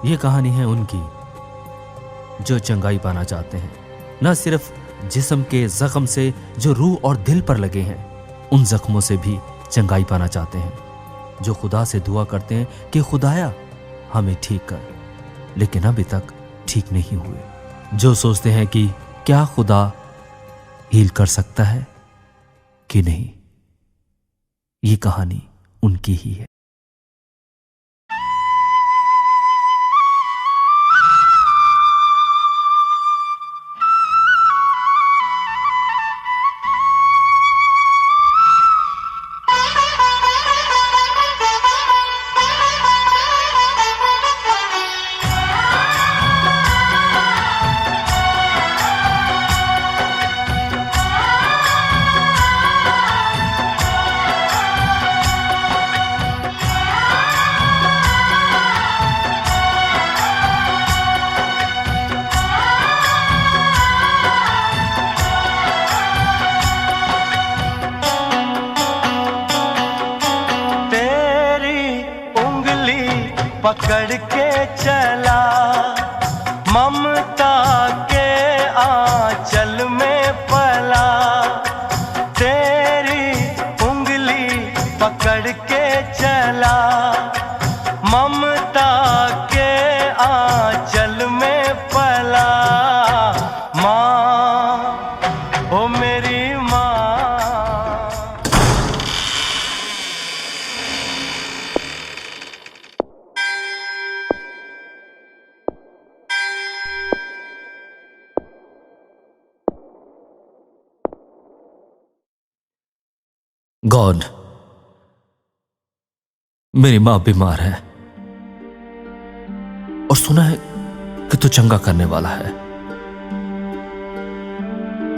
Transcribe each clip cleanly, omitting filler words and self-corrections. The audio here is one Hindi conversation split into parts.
ये कहानी है उनकी जो चंगाई पाना चाहते हैं, न सिर्फ जिस्म के जख्म से जो रूह और दिल पर लगे हैं, उन जख्मों से भी चंगाई पाना चाहते हैं। जो खुदा से दुआ करते हैं कि खुदाया हमें ठीक कर, लेकिन अभी तक ठीक नहीं हुए। जो सोचते हैं कि क्या खुदा हील कर सकता है कि नहीं। ये कहानी उनकी ही है। पकड़ के चला ममता के आंचल में पला, तेरी उंगली पकड़ के चला ममता के आंचल में पला। माँ ओ मेरी माँ। गॉड, मेरी मां बीमार है और सुना है कि तू चंगा करने वाला है।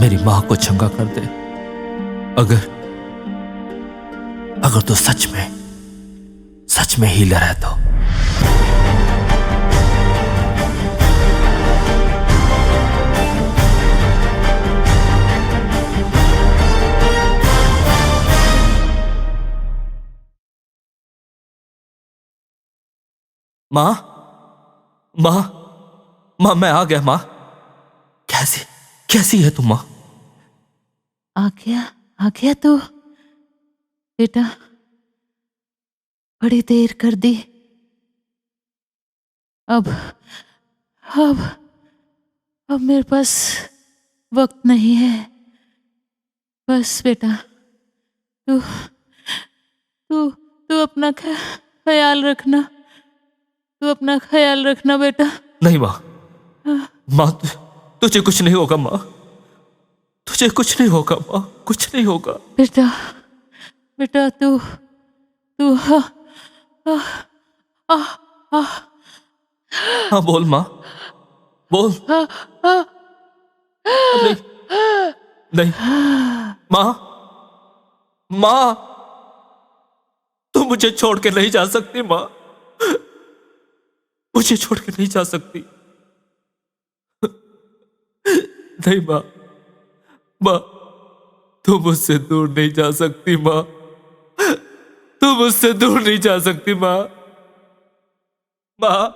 मेरी मां को चंगा कर दे। अगर तू सच में हीलर है तो। मां, मैं आ गया। मां, कैसी है तू मां? आ गया तू बेटा, बड़ी देर कर दी। अब मेरे पास वक्त नहीं है। बस बेटा, तू अपना ख्याल रखना। तू अपना ख्याल रखना बेटा। नहीं मां, तुझे कुछ नहीं होगा मां, तुझे कुछ नहीं होगा मां, कुछ नहीं होगा। बेटा तू हाँ बोल मां, बोल। नहीं मां, तू मुझे छोड़ के नहीं जा सकती मां, मुझे छोड़ के नहीं जा सकती। नहीं मां, तू मुझसे दूर नहीं जा सकती मां, तू मुझसे दूर नहीं जा सकती मां। मां।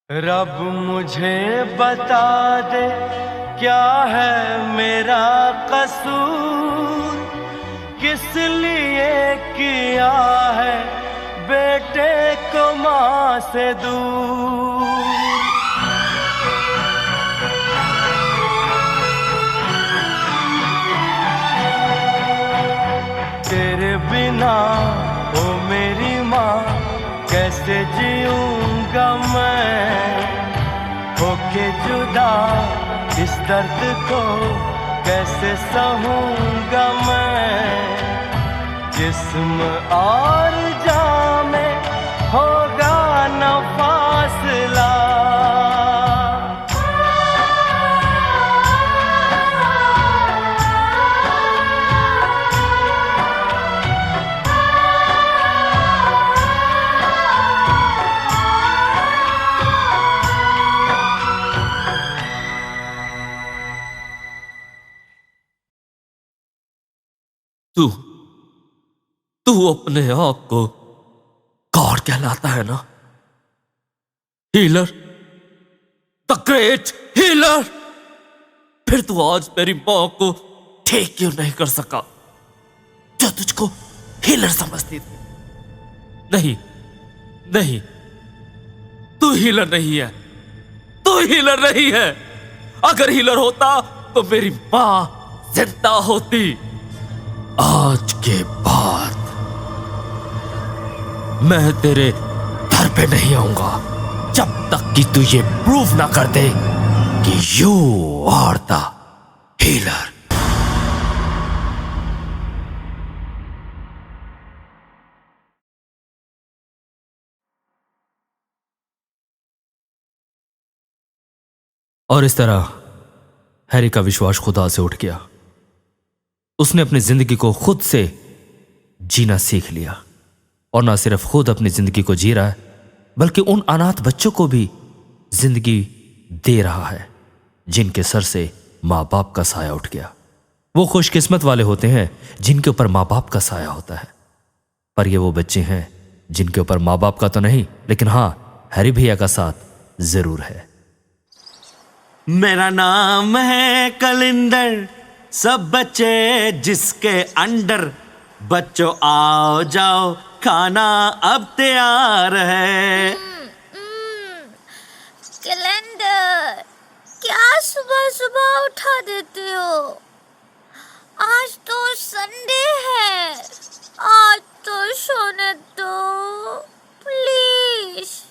रब मुझे बता दे क्या है मेरा कसूर, किस लिए किया है बेटे को माँ से दूर। तेरे बिना ओ मेरी माँ कैसे जीऊंगा मैं, होके जुदा इस दर्द को कैसे सहूंगा मैं। जिस्म और जान में होगा न फासला। तू तू अपने आप को गॉड कहलाता है ना? Healer, the great healer. फिर तू आज मेरी मां को ठीक क्यों नहीं कर सका, जो तुझको हीलर समझती थी? नहीं नहीं, तू हीलर नहीं है, तू हीलर नहीं है। अगर हीलर होता तो मेरी मां जिंदा होती। आज के बाद मैं तेरे घर पे नहीं आऊंगा जब तक कि तू ये प्रूव ना कर दे कि यू आर द हीलर। और इस तरह हैरी का विश्वास खुदा से उठ गया। उसने अपनी जिंदगी को खुद से जीना सीख लिया, और ना सिर्फ खुद अपनी जिंदगी को जी रहा है, बल्कि उन अनाथ बच्चों को भी जिंदगी दे रहा है जिनके सर से माँ बाप का साया उठ गया। वो खुशकिस्मत वाले होते हैं जिनके ऊपर माँ बाप का साया होता है, पर ये वो बच्चे हैं जिनके ऊपर माँ बाप का तो नहीं, लेकिन हाँ, हैरी भैया का साथ जरूर है। मेरा नाम है कलिंदर, सब बच्चे जिसके अंडर। बच्चों आओ जाओ, खाना अब तैयार है। कैलेंडर, क्या सुबह सुबह उठा देते हो? आज तो संडे है, आज तो सोने दो प्लीज।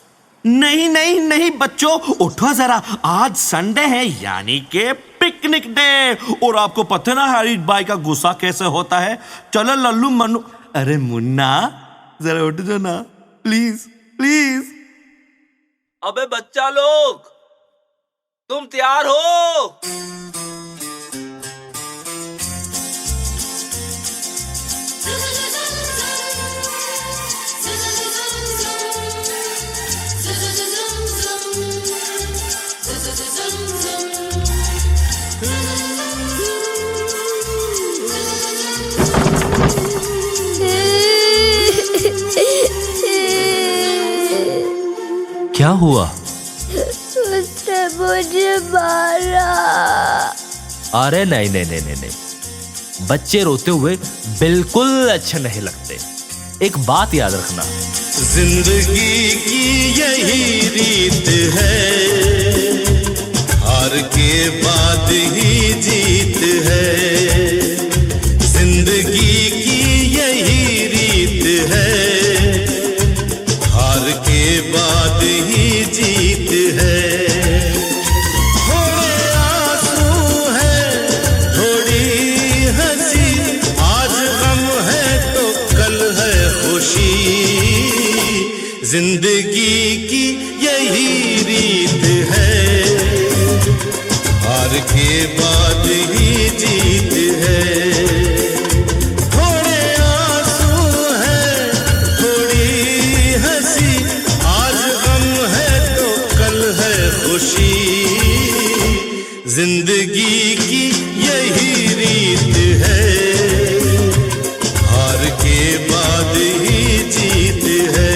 नहीं नहीं नहीं बच्चों, उठो जरा, आज संडे है यानी के पिकनिक डे। और आपको पता है ना हैरी भाई का गुस्सा कैसे होता है। चलो लल्लू मन्नू, अरे मुन्ना जरा उठ जाओ ना प्लीज प्लीज। अबे बच्चा लोग, तुम तैयार हो? क्या हुआ? उसने मुझे मारा। अरे नहीं नहीं नहीं नहीं नहीं, बच्चे रोते हुए बिल्कुल अच्छे नहीं लगते। एक बात याद रखना, जिंदगी की यही रीत है, हार के बाद ही जीत है। जिंदगी की यही रीत है, हार के बाद ही जीत है। थोड़े आंसू है, थोड़ी हंसी, आज गम है तो कल है खुशी। जिंदगी की यही रीत है, हार के बाद ही जीत है। थोड़े आंसू है, थोड़ी हंसी, आज गम है तो कल है खुशी। जिंदगी की यही रीत है, हार के बाद ही जीत है।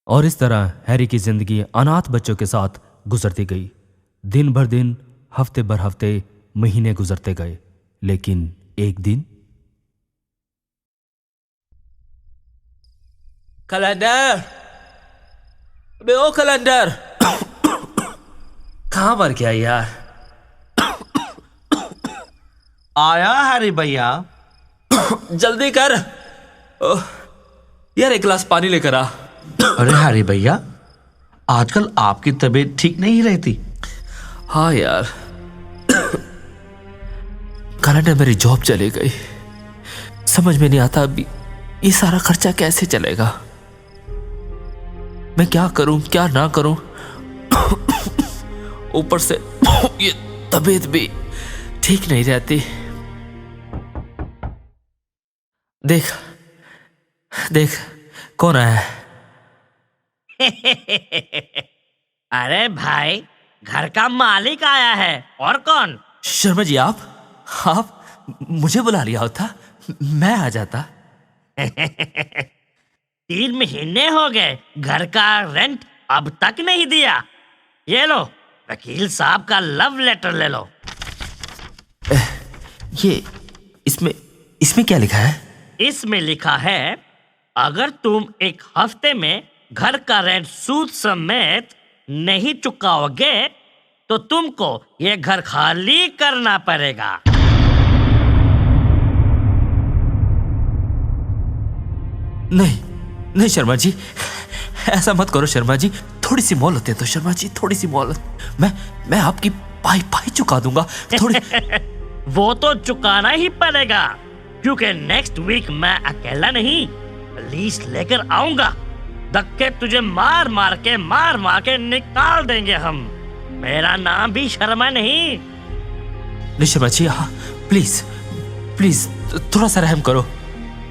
और इस तरह हैरी की जिंदगी अनाथ बच्चों के साथ गुजरती गई। दिन भर दिन, हफ्ते भर हफ्ते, महीने गुजरते गए, लेकिन एक दिन कैलेंडर, अबे ओ कैलेंडर, कहां मर गया यार? आया हैरी भैया। जल्दी कर, यार एक गिलास पानी लेकर आ। अरे हैरी भैया, आजकल आपकी तबीयत ठीक नहीं रहती। हाँ यार, कैलेंडर मेरी जॉब चली गई। समझ में नहीं आता अभी ये सारा खर्चा कैसे चलेगा। मैं क्या करूं क्या ना करूं। ऊपर से ये तबीयत भी ठीक नहीं रहती। देख देख कौन आया है। अरे भाई, घर का मालिक आया है। और कौन? शर्मा जी, आप मुझे बुला लिया होता, मैं आ जाता। 3 महीने हो गए, घर का रेंट अब तक नहीं दिया। ये लो, वकील साहब का लव लेटर ले लो। ये इसमें क्या लिखा है? इसमें लिखा है, अगर तुम 1 हफ्ते में घर का रेंट सूद समेत नहीं चुकाओगे तो तुमको ये घर खाली करना पड़ेगा। नहीं शर्मा जी, ऐसा मत करो शर्मा जी। थोड़ी सी मोहलत है तो शर्मा जी, थोड़ी सी मोहलत। मैं आपकी पाई चुका दूंगा थोड़ी। वो तो चुकाना ही पड़ेगा, क्योंकि नेक्स्ट वीक मैं अकेला नहीं, पुलिस लेकर आऊंगा। धक्के तुझे मार मार के निकाल देंगे हम। मेरा नाम भी शर्मा नहीं। शर्मा जी, हाँ प्लीज थोड़ा सा रहम करो,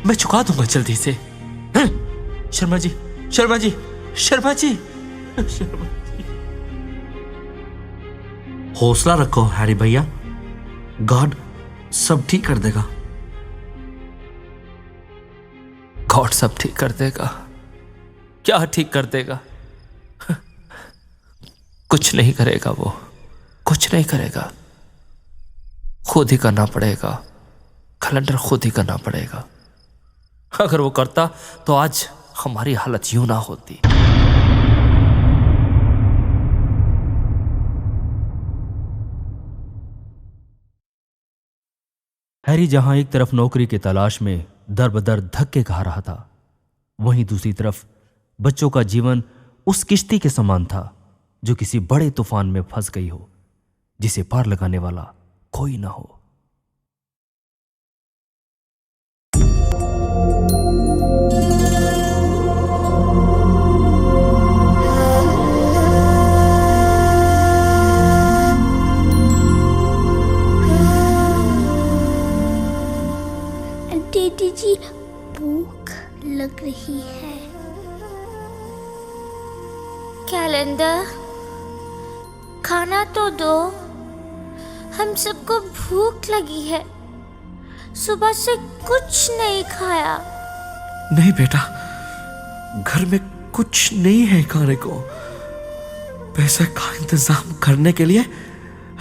मैं चुका दूंगा जल्दी से। शर्मा जी। हौसला रखो हैरी भैया, गॉड सब ठीक कर देगा। गॉड सब ठीक कर देगा? क्या ठीक कर देगा? कुछ नहीं करेगा वो, कुछ नहीं करेगा। खुद ही करना पड़ेगा, कैलेंडर खुद ही करना पड़ेगा। अगर वो करता तो आज हमारी हालत यूं ना होती। हैरी जहां एक तरफ नौकरी की तलाश में दर बदर धक्के खा रहा था, वहीं दूसरी तरफ बच्चों का जीवन उस किश्ती के समान था जो किसी बड़े तूफान में फंस गई हो, जिसे पार लगाने वाला कोई ना हो। दीदी जी, भूख लग रही है। कैलेंडर, खाना तो दो, हम सबको भूख लगी है। सुबह से कुछ नहीं खाया। नहीं बेटा, घर में कुछ नहीं है खाने को। पैसे का इंतजाम करने के लिए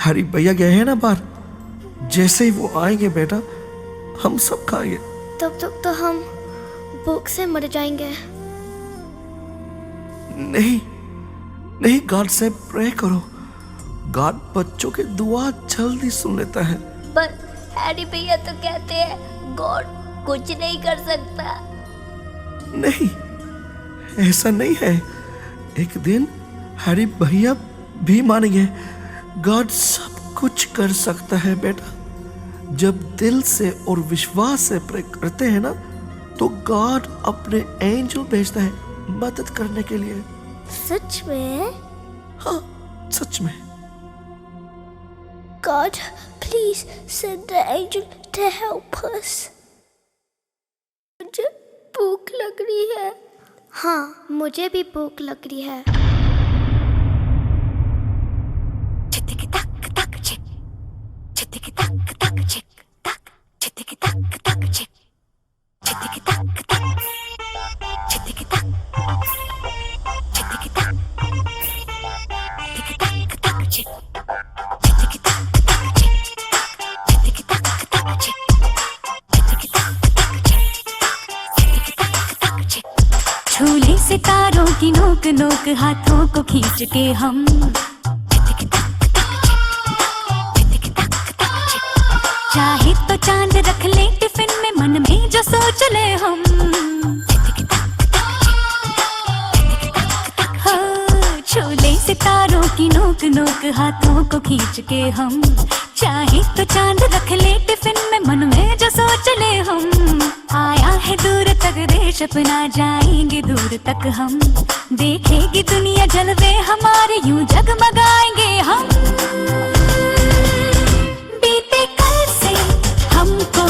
हैरी भैया गए हैं ना बाहर। जैसे ही वो आएंगे बेटा, हम सब खाएंगे। तब तक तो हम भूख से मर जाएंगे। नहीं, गॉड से प्रे करो। गॉड बच्चों की दुआ जल्दी सुन लेता है। पर हैरी भैया तो कहते हैं गॉड कुछ नहीं कर सकता। नहीं, ऐसा नहीं है। एक दिन हैरी भैया भी मानेंगे। गॉड सब कुछ कर सकता है बेटा। जब दिल से और विश्वास से प्रे करते हैं ना, तो गॉड अपने एंजल भेजता है मदद करने के लिए। सच में? हाँ, सच में। God, please send the angel to help us. मुझे भूख लग रही है। हाँ, मुझे भी भूख लग रही है। झूले सितारों की नोक नोक हाथों को खींच के हम चाहे तो चांद रख ले टिफिन में, मन में जो सोच ले हम। नोक नोक हाथों को खींच के हम चाहे तो चांद रख ले टिफिन में, मन में जो सोच ले हम। आया है दूर तक देश अपना, जाएंगे दूर तक हम, देखेगी दुनिया जलवे हमारे, यूं जगमगाएंगे हम। बीते कल से हमको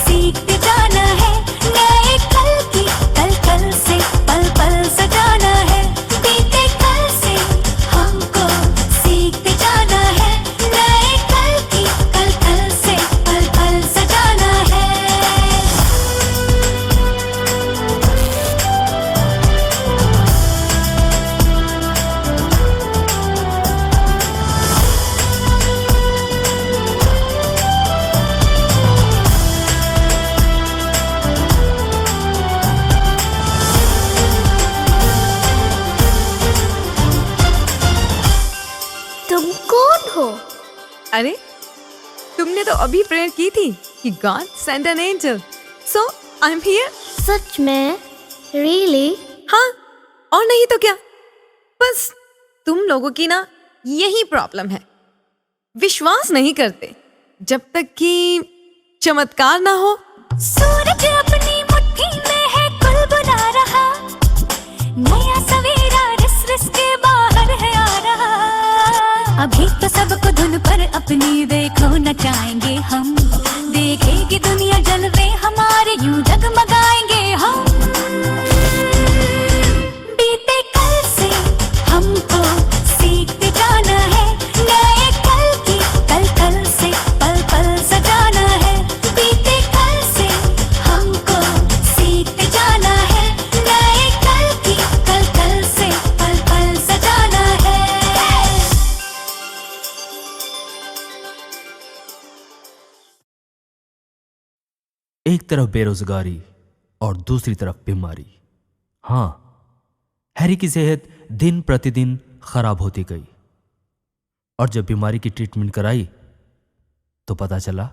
सीखते जाना है, नए कल की कल कल से पल पल सजाना है। बीते कल से हमको सीखते जाना है, नए कल की कल कल से पल पल सजाना है। तुम कौन हो? अरे तुमने तो अभी प्रेयर की थी कि God send an angel, so I am here. सच में? रियली? हाँ, और नहीं तो क्या। बस तुम लोगों की ना यही प्रॉब्लम है, विश्वास नहीं करते जब तक कि चमत्कार ना हो। सूरज अपनी मुट्ठी में है, कुल बुला रहा, नया सवेरा रिस रिस के बाहर है आ रहा। अभी तो सबको धुन पर अपनी देखो नचाएंगे हम, देखेगी दुनिया जलवे हमारे, यूं जगमगाएंगे हम। बीते कल से हमको सीखते जाना है, नए कल की कल कल से पल पल सजाना है। बीते कल से हमको सीखते जाना है, नए कल की कल कल से पल पल सजाना है। एक तरफ बेरोजगारी और दूसरी तरफ बीमारी। हाँ, हैरी की सेहत दिन प्रतिदिन खराब होती गई, और जब बीमारी की ट्रीटमेंट कराई तो पता चला।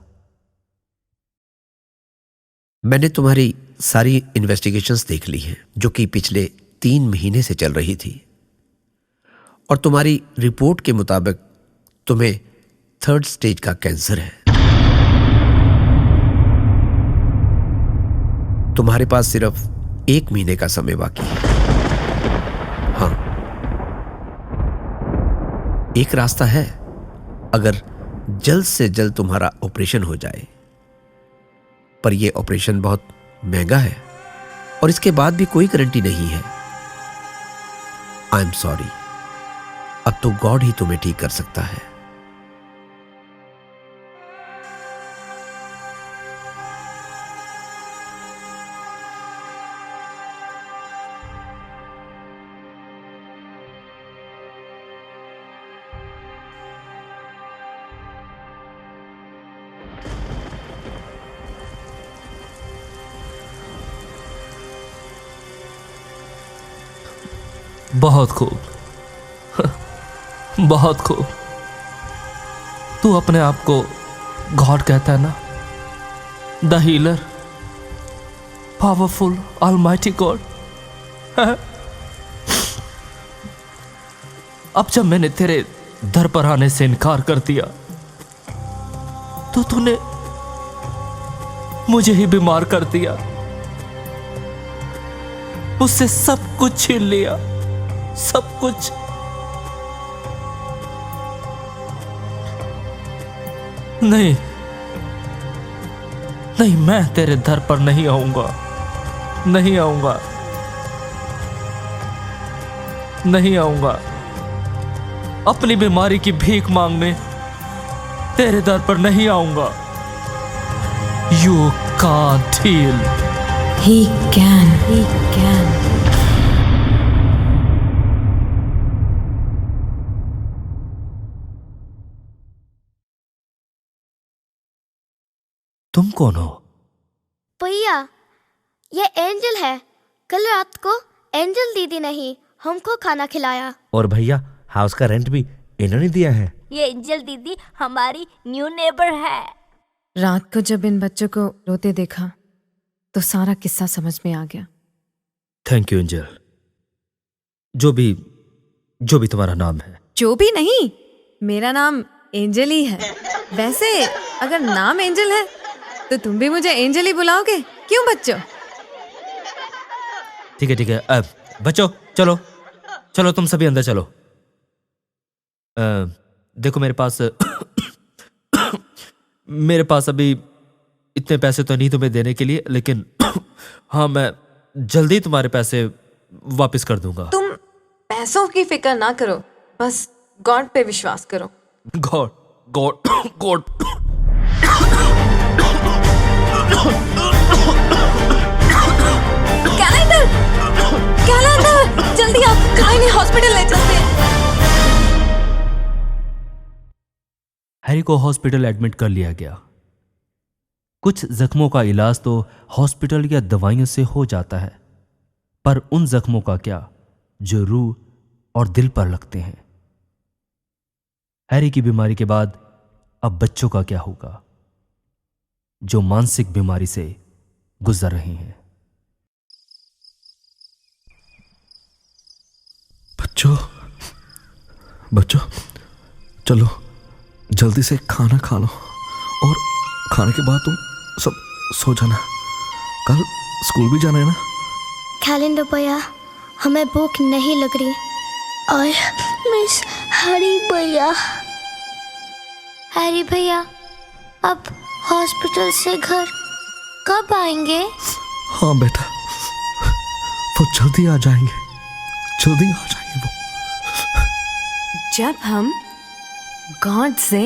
मैंने तुम्हारी सारी इन्वेस्टिगेशंस देख ली हैं, जो कि पिछले 3 महीने से चल रही थी, और तुम्हारी रिपोर्ट के मुताबिक तुम्हें 3rd स्टेज का कैंसर है। तुम्हारे पास सिर्फ 1 महीने का समय बाकी है। हाँ, एक रास्ता है, अगर जल्द से जल्द तुम्हारा ऑपरेशन हो जाए, पर यह ऑपरेशन बहुत महंगा है और इसके बाद भी कोई गारंटी नहीं है। आई एम सॉरी, अब तो गॉड ही तुम्हें ठीक कर सकता है। बहुत खूब, बहुत खूब। तू अपने आप को गॉड कहता है ना, the healer, powerful almighty God. अब जब मैंने तेरे दर पर आने से इनकार कर दिया, तो तूने मुझे ही बीमार कर दिया, मुझसे सब कुछ छीन लिया, सब कुछ। नहीं नहीं, मैं तेरे दर पर नहीं आऊंगा, नहीं आऊंगा, नहीं आऊंगा। अपनी बीमारी की भीख मांगने तेरे दर पर नहीं आऊंगा। You can't heal. He can, he can. तुम कौन हो? भैया, ये एंजल है। कल रात को एंजल दीदी ने ही हमको खाना खिलाया। और भैया, हाउस का रेंट भी इन्होंने दिया है। ये एंजल दीदी हमारी न्यू नेबर है। रात को जब इन बच्चों को रोते देखा तो सारा किस्सा समझ में आ गया। थैंक यू एंजल, जो भी तुम्हारा नाम है। जो भी नहीं, मेरा नाम एंजल ही है। वैसे अगर नाम एंजल है तो तुम भी मुझे एंजल ही बुलाओगे, क्यों बच्चों? ठीक है अब बच्चों चलो चलो, तुम सभी अंदर चलो। देखो मेरे पास अभी इतने पैसे तो नहीं तुम्हें देने के लिए, लेकिन हाँ मैं जल्दी तुम्हारे पैसे वापस कर दूंगा। तुम पैसों की फिक्र ना करो, बस गॉड पे विश्वास करो। गॉड गॉड गॉड कैलेंडर जल्दी आओ, इन्हें हॉस्पिटल ले चलते हैं। हैरी को हॉस्पिटल एडमिट कर लिया गया। कुछ जख्मों का इलाज तो हॉस्पिटल या दवाइयों से हो जाता है, पर उन जख्मों का क्या जो रूह और दिल पर लगते हैं। हैरी की बीमारी के बाद अब बच्चों का क्या होगा जो मानसिक बीमारी से गुजर रहे हैं। बच्चों चलो जल्दी से खाना खा लो, और खाने के बाद तुम सब सो जाना, कल स्कूल भी जाना है ना। कैलेंडर भैया, हमें भूख नहीं लग रही। और मिस हैरी भैया अब हॉस्पिटल से घर कब आएंगे? हाँ बेटा, वो जल्दी आ जाएंगे वो। जब हम गॉड से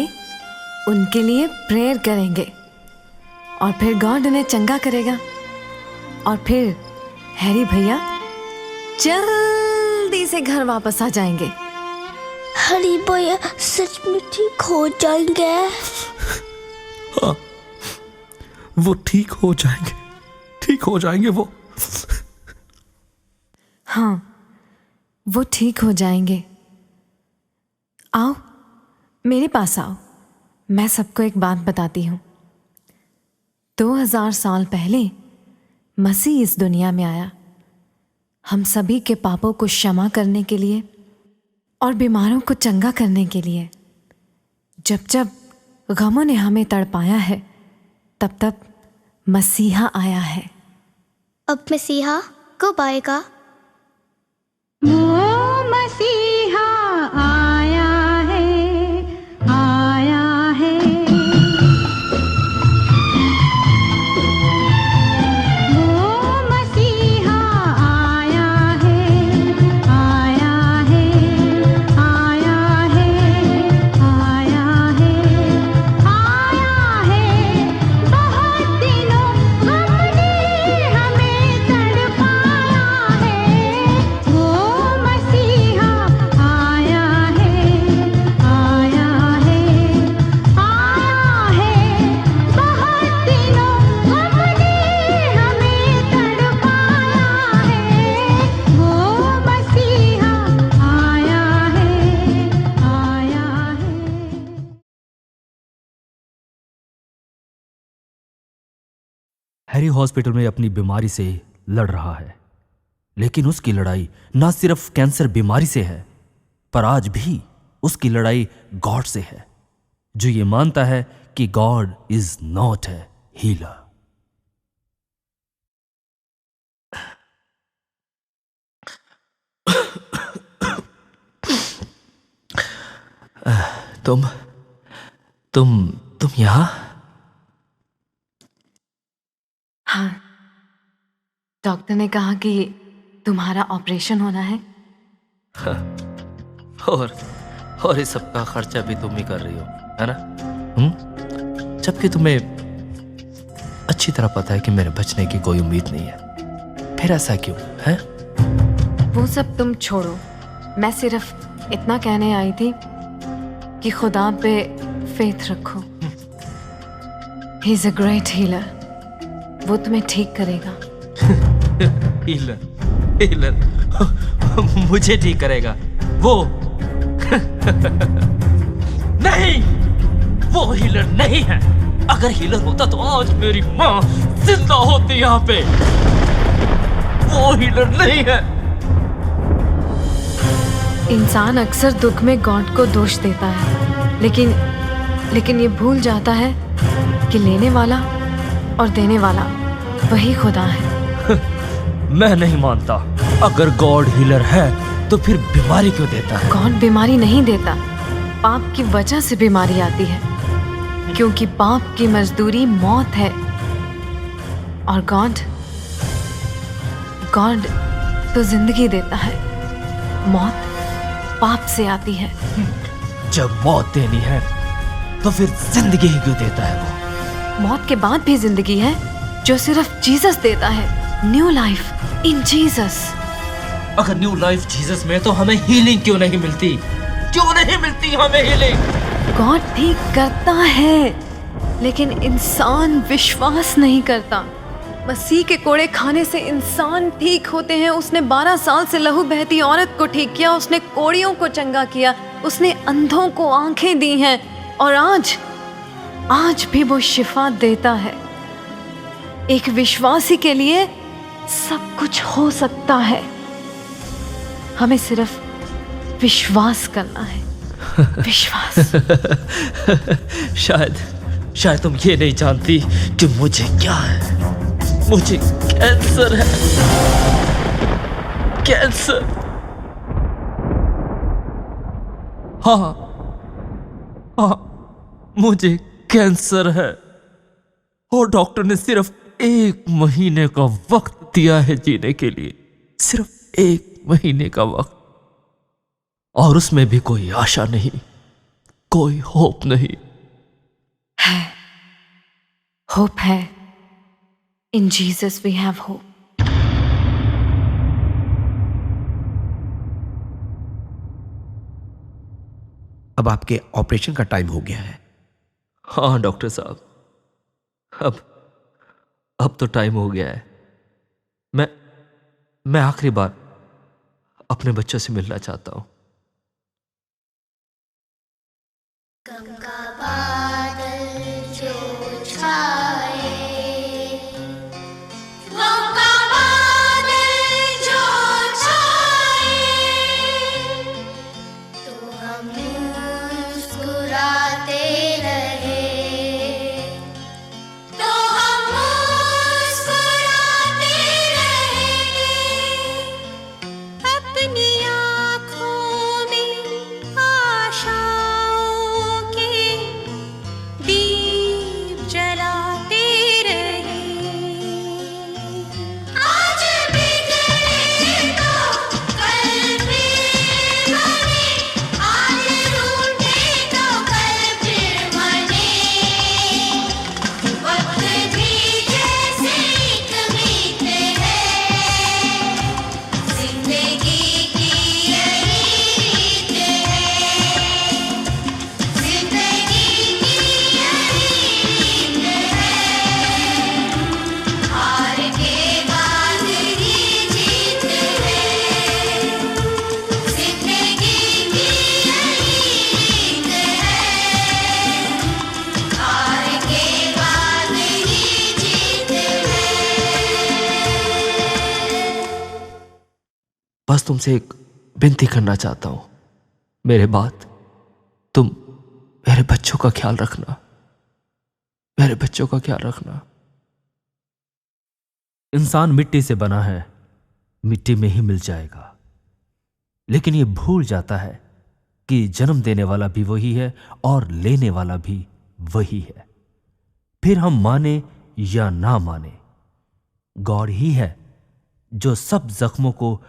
उनके लिए प्रेयर करेंगे और फिर गॉड उन्हें चंगा करेगा, और फिर हैरी भैया जल्दी से घर वापस आ जाएंगे। हैरी भैया सच में ठीक हो जाएंगे? हाँ, वो ठीक हो जाएंगे वो। हाँ, वो ठीक हो जाएंगे। आओ मेरे पास आओ, मैं सबको एक बात बताती हूँ। 2000 साल पहले मसीह इस दुनिया में आया, हम सभी के पापों को क्षमा करने के लिए और बीमारों को चंगा करने के लिए। जब जब गमों ने हमें तड़पाया है, तब तब मसीहा आया है। अब मसीहा कब आएगा? वो मसीहा आया है, आया है। वो मसीहा आया है, आया है, आया है, आया है, आया है। बहुत दिनों हमने हमें तड़पाया है। वो मसीहा आया है, आया है, आया है। बहुत दिनों हमने हमें तड़पाया है। वो मसीहा आया है, आया है। हैरी हॉस्पिटल में अपनी बीमारी से लड़ रहा है, लेकिन उसकी लड़ाई ना सिर्फ कैंसर बीमारी से है, पर आज भी उसकी लड़ाई गॉड से है, जो ये मानता है कि God is not a healer. तुम यहां? हाँ, डॉक्टर ने कहा कि तुम्हारा ऑपरेशन होना है। और इस सब का खर्चा भी तुम ही कर रही हो, है ना? जबकि तुम्हें अच्छी तरह पता है कि मेरे बचने की कोई उम्मीद नहीं है, फिर ऐसा क्यों है? वो सब तुम छोड़ो, मैं सिर्फ इतना कहने आई थी कि खुदा पे फेथ रखो। He is a great healer, वो तुम्हें ठीक करेगा। हीलर मुझे ठीक करेगा वो? नहीं, वो हीलर नहीं है। अगर हीलर होता तो आज मेरी माँ जिंदा होती यहाँ पे। वो हीलर नहीं है। इंसान अक्सर दुख में गॉड को दोष देता है, लेकिन ये भूल जाता है कि लेने वाला और देने वाला वही खुदा है। मैं नहीं मानता। अगर गॉड हीलर है तो फिर बीमारी क्यों देता है? गॉड बीमारी नहीं देता, पाप की वजह से बीमारी आती है, क्योंकि पाप की मजदूरी मौत है। और गॉड तो जिंदगी देता है, मौत पाप से आती है। जब मौत देनी है तो फिर जिंदगी ही क्यों देता है वो? मौत के बाद भी जिंदगी है जो सिर्फ जीसस देता है। New life in Jesus. अगर न्यू लाइफ जीसस में तो हमें हीलिंग क्यों नहीं मिलती? क्यों नहीं मिलती हमें हीलिंग? गॉड ठीक करता है, लेकिन इंसान विश्वास नहीं करता। मसीह के कोड़े खाने से इंसान ठीक होते हैं। उसने 12 साल से लहू बहती औरत को ठीक किया, उसने कोड़ियों को चंगा किया, उसने अंधों को आंखें दी हैं, और आज भी वो शिफा देता है। एक विश्वासी के लिए सब कुछ हो सकता है, हमें सिर्फ विश्वास करना है। विश्वास। शायद तुम ये नहीं जानती कि मुझे क्या है। मुझे कैंसर है। कैंसर। हाँ, मुझे कैंसर है और डॉक्टर ने सिर्फ 1 महीने का वक्त दिया है जीने के लिए। सिर्फ 1 महीने का वक्त, और उसमें भी कोई आशा नहीं, कोई होप नहीं। है, होप है। In Jesus we have hope. अब आपके ऑपरेशन का टाइम हो गया है। हाँ डॉक्टर साहब, अब तो टाइम हो गया है। मैं आखिरी बार अपने बच्चों से मिलना चाहता हूं। गम का बादल जो छाए, गम का बादल जो छाए, तो हम मुस्कुराते रहे, तो हम मुस्कुराते रहे, अपनी आँखों में आशाओं के दीप जलाते रहे। आज बिगड़े तो कल फिर बने, आज रूठे तो कल फिर बने, वक्त भी जैसे एक मीत है, जिंदगी की यही रीत है, जिंदगी की यही रीत है, हार के बाद ही जीत है, जिंदगी की यही रीत है, हार के बाद ही जीत है। बस तुमसे एक विनती करना चाहता हूं। मेरे बाद तुम मेरे बच्चों का ख्याल रखना, मेरे बच्चों का ख्याल रखना। इंसान मिट्टी से बना है, मिट्टी में ही मिल जाएगा, लेकिन ये भूल जाता है कि जन्म देने वाला भी वही है और लेने वाला भी वही है। फिर हम माने या ना माने, गॉड ही है जो सब जख्मों को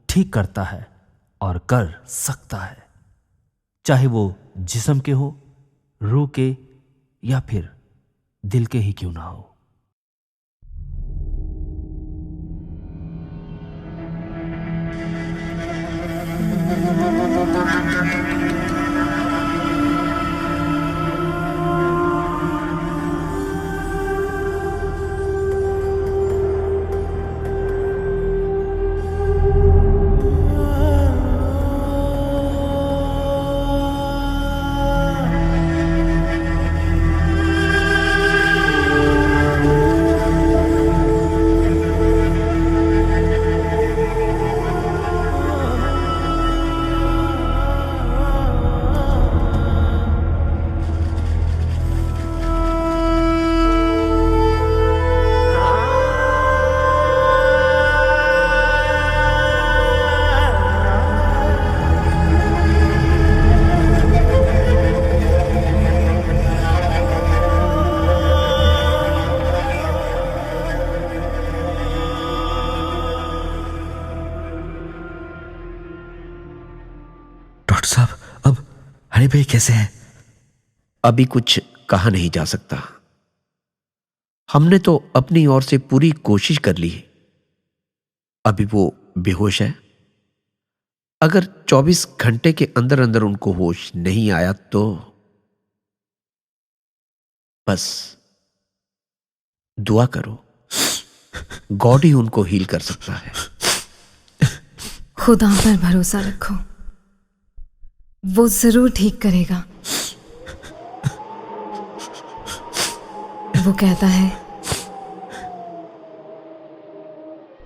ठीक करता है और कर सकता है, चाहे वो जिस्म के हो, रूह के, या फिर दिल के ही क्यों ना हो। भैया कैसे हैं? अभी कुछ कहा नहीं जा सकता। हमने तो अपनी ओर से पूरी कोशिश कर ली है। अभी वो बेहोश है। अगर 24 घंटे के अंदर अंदर उनको होश नहीं आया तो बस दुआ करो, गॉड ही उनको हील कर सकता है। खुदा पर भरोसा रखो, वो जरूर ठीक करेगा। वो कहता है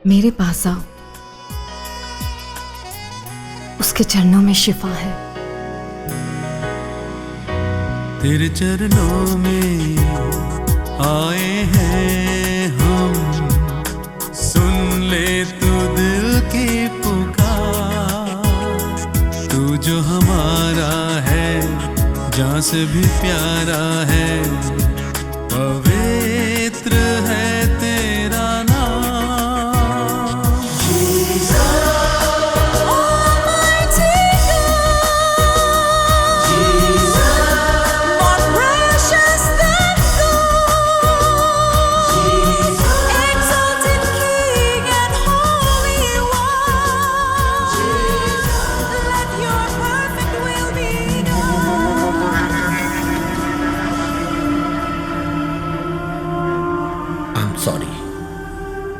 मेरे पास आओ, उसके चरणों में शिफा है। तेरे चरणों में आए हैं हम, सुन ले तू दिल की पुकार। तू जो हमारा है, जान से भी प्यारा है, पवित्र है तेरा नाम।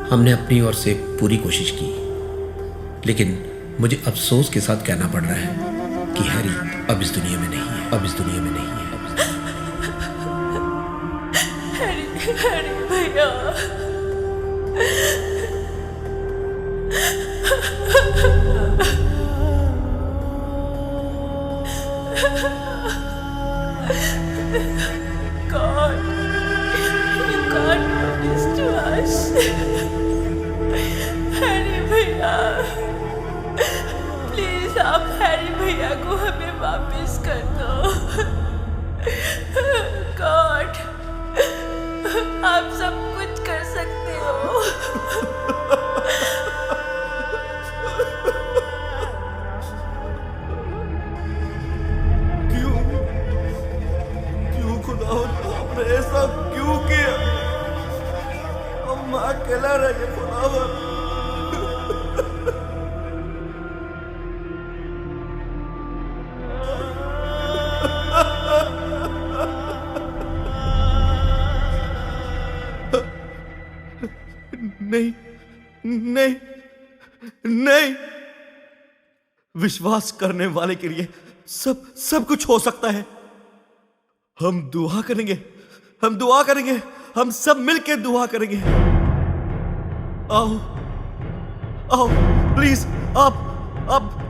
हमने अपनी ओर से पूरी कोशिश की, लेकिन मुझे अफसोस के साथ कहना पड़ रहा है कि हैरी अब इस दुनिया में नहीं है, अब इस दुनिया में नहीं है। हैरी भैया, God, you can't do this to us. Harry भैया, प्लीज आप हैरी भैया को हमें वापस कर दो। गॉड, आप सब कुछ कर सकते हो। क्यों खुदावंद, आपने ऐसा क्यों किया? अब मैं अकेला रह गया खुदावंद। नहीं नहीं नहीं, विश्वास करने वाले के लिए सब कुछ हो सकता है। हम दुआ करेंगे, हम दुआ करेंगे, हम सब मिलकर दुआ करेंगे। आओ आओ प्लीज, आप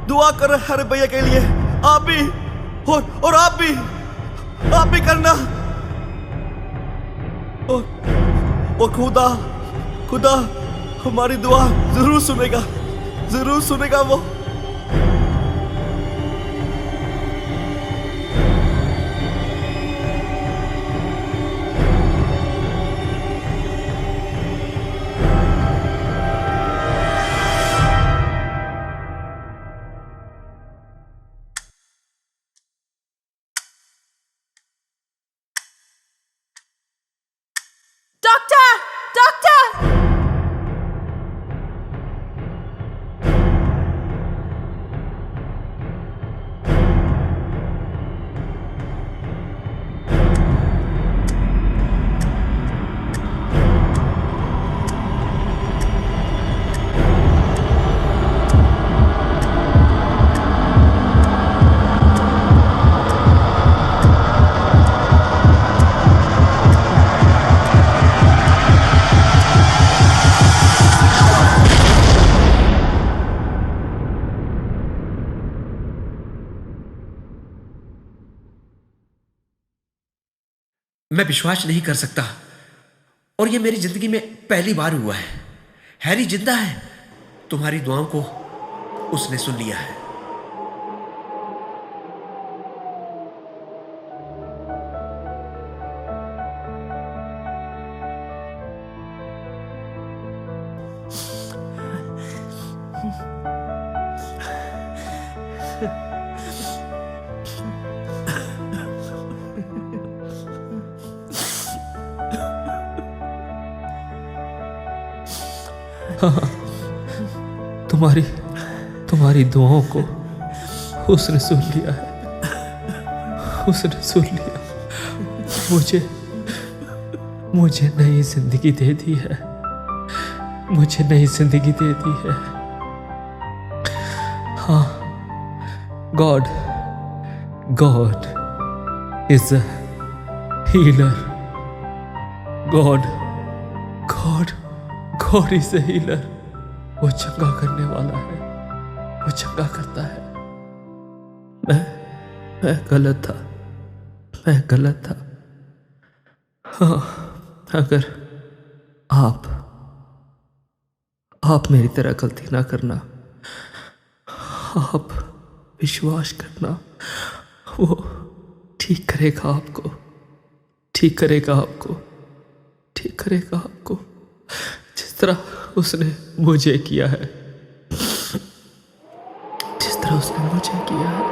दुआ करो हैरी भैया के लिए। आप भी और आप भी करना। और खुदा हमारी दुआ जरूर सुनेगा वो। डॉक्टर! मैं विश्वास नहीं कर सकता, और यह मेरी जिंदगी में पहली बार हुआ है। हैरी जिंदा है, तुम्हारी दुआओं को उसने सुन लिया है। हाँ, तुम्हारी दुआओं को उसने सुन लिया है, उसने सुन लिया। मुझे नई जिंदगी दे दी है, मुझे नई जिंदगी दे दी है। हाँ, God is a healer. God is a healer. वो चंगा करने वाला है, वो चंगा करता है। मैं गलत था। हाँ, अगर आप मेरी तरह गलती ना करना, आप विश्वास करना, वो ठीक करेगा आपको जिस तरह उसने मुझे किया है, जिस तरह उसने मुझे किया है।